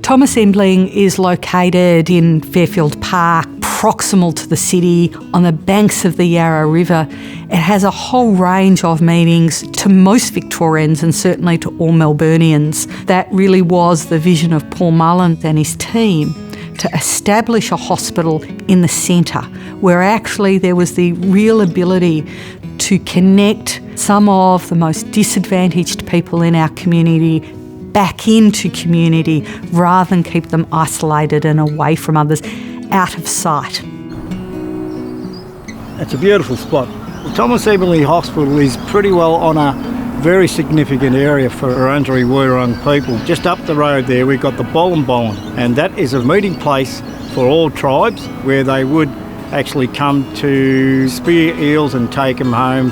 Thomas Embling is located in Fairfield Park, proximal to the city, on the banks of the Yarra River. It has a whole range of meanings to most Victorians and certainly to all Melburnians. That really was the vision of Paul Mullen and his team, to establish a hospital in the centre where actually there was the real ability to connect some of the most disadvantaged people in our community back into community rather than keep them isolated and away from others, out of sight. It's a beautiful spot. The Thomas Embling Hospital is pretty well on a very significant area for Wurundjeri Wurrung people. Just up the road there we've got the Mullen, and that is a meeting place for all tribes where they would actually come to spear eels and take them home.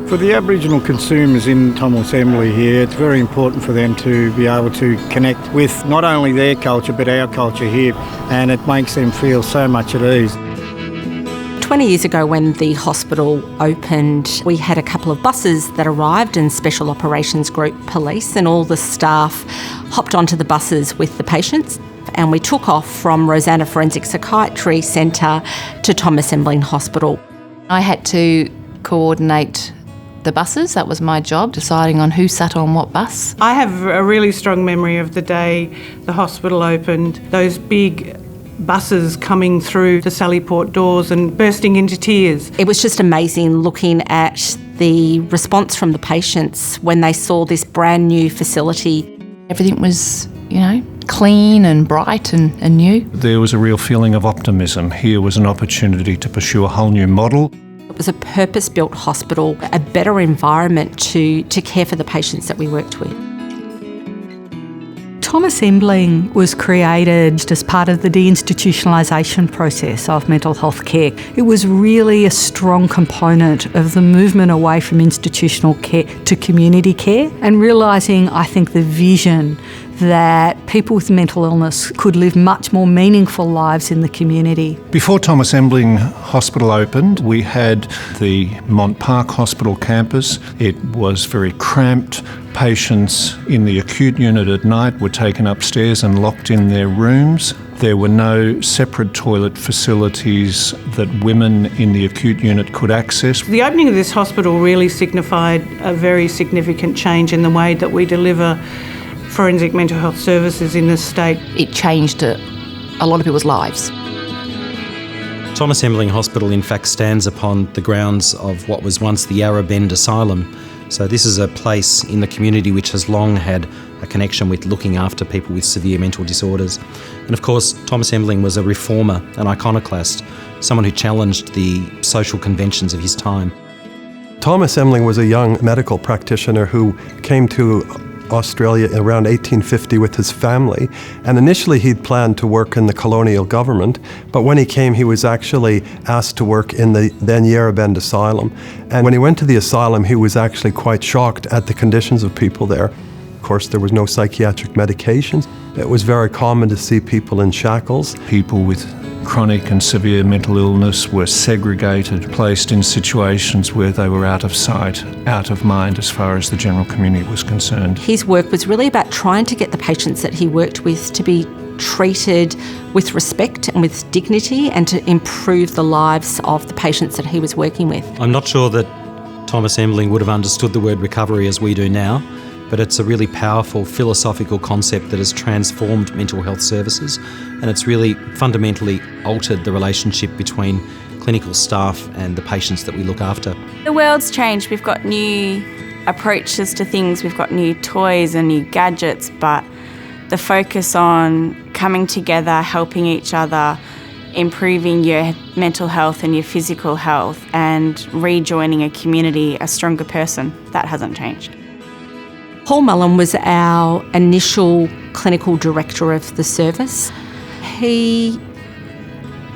For the Aboriginal consumers in Thomas Embling here, it's very important for them to be able to connect with not only their culture but our culture here, and it makes them feel so much at ease. 20 years ago when the hospital opened, we had a couple of buses that arrived and Special Operations Group police, and all the staff hopped onto the buses with the patients, and we took off from Rosanna Forensic Psychiatry Centre to Thomas Embling Hospital. I had to coordinate the buses. That was my job, deciding on who sat on what bus. I have a really strong memory of the day the hospital opened, those big buses coming through the Sallyport doors and bursting into tears. It was just amazing looking at the response from the patients when they saw this brand new facility. Everything was, clean and bright and new. There was a real feeling of optimism. Here was an opportunity to pursue a whole new model. It was a purpose-built hospital, a better environment to care for the patients that we worked with. Thomas Embling was created as part of the deinstitutionalization process of mental health care. It was really a strong component of the movement away from institutional care to community care, and realising, I think, the vision that people with mental illness could live much more meaningful lives in the community. Before Thomas Embling Hospital opened, we had the Mont Park Hospital campus. It was very cramped. Patients in the acute unit at night were taken upstairs and locked in their rooms. There were no separate toilet facilities that women in the acute unit could access. The opening of this hospital really signified a very significant change in the way that we deliver forensic mental health services in this state. It changed a lot of people's lives. Thomas Embling Hospital in fact stands upon the grounds of what was once the Yarra Bend Asylum. So this is a place in the community which has long had a connection with looking after people with severe mental disorders. And of course, Thomas Embling was a reformer, an iconoclast, someone who challenged the social conventions of his time. Thomas Embling was a young medical practitioner who came to Australia around 1850 with his family, and initially he'd planned to work in the colonial government, but when he came he was actually asked to work in the then Yarra Bend Asylum. And when he went to the asylum he was actually quite shocked at the conditions of people there. Of course there was no psychiatric medications. It was very common to see people in shackles. People with chronic and severe mental illness were segregated, placed in situations where they were out of sight, out of mind as far as the general community was concerned. His work was really about trying to get the patients that he worked with to be treated with respect and with dignity, and to improve the lives of the patients that he was working with. I'm not sure that Thomas Embling would have understood the word recovery as we do now, but it's a really powerful philosophical concept that has transformed mental health services, and it's really fundamentally altered the relationship between clinical staff and the patients that we look after. The world's changed. We've got new approaches to things, we've got new toys and new gadgets, but the focus on coming together, helping each other, improving your mental health and your physical health, and rejoining a community a stronger person, that hasn't changed. Paul Mullen was our initial clinical director of the service. He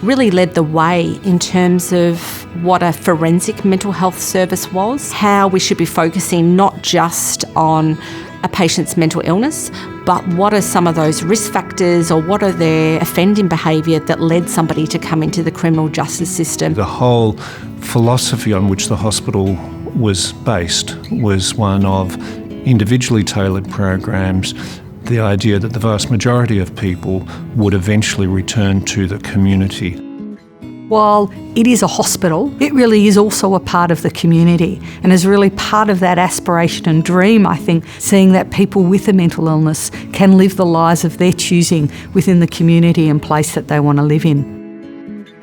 really led the way in terms of what a forensic mental health service was, how we should be focusing not just on a patient's mental illness, but what are some of those risk factors, or what are their offending behaviour that led somebody to come into the criminal justice system. The whole philosophy on which the hospital was based was one of individually tailored programs, the idea that the vast majority of people would eventually return to the community. While it is a hospital, it really is also a part of the community and is really part of that aspiration and dream, I think, seeing that people with a mental illness can live the lives of their choosing within the community and place that they want to live in.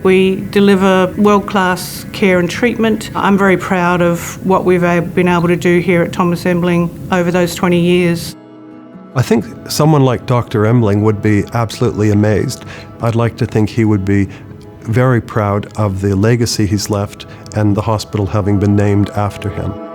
We deliver world-class care and treatment. I'm very proud of what we've been able to do here at Thomas Embling over those 20 years. I think someone like Dr. Embling would be absolutely amazed. I'd like to think he would be very proud of the legacy he's left and the hospital having been named after him.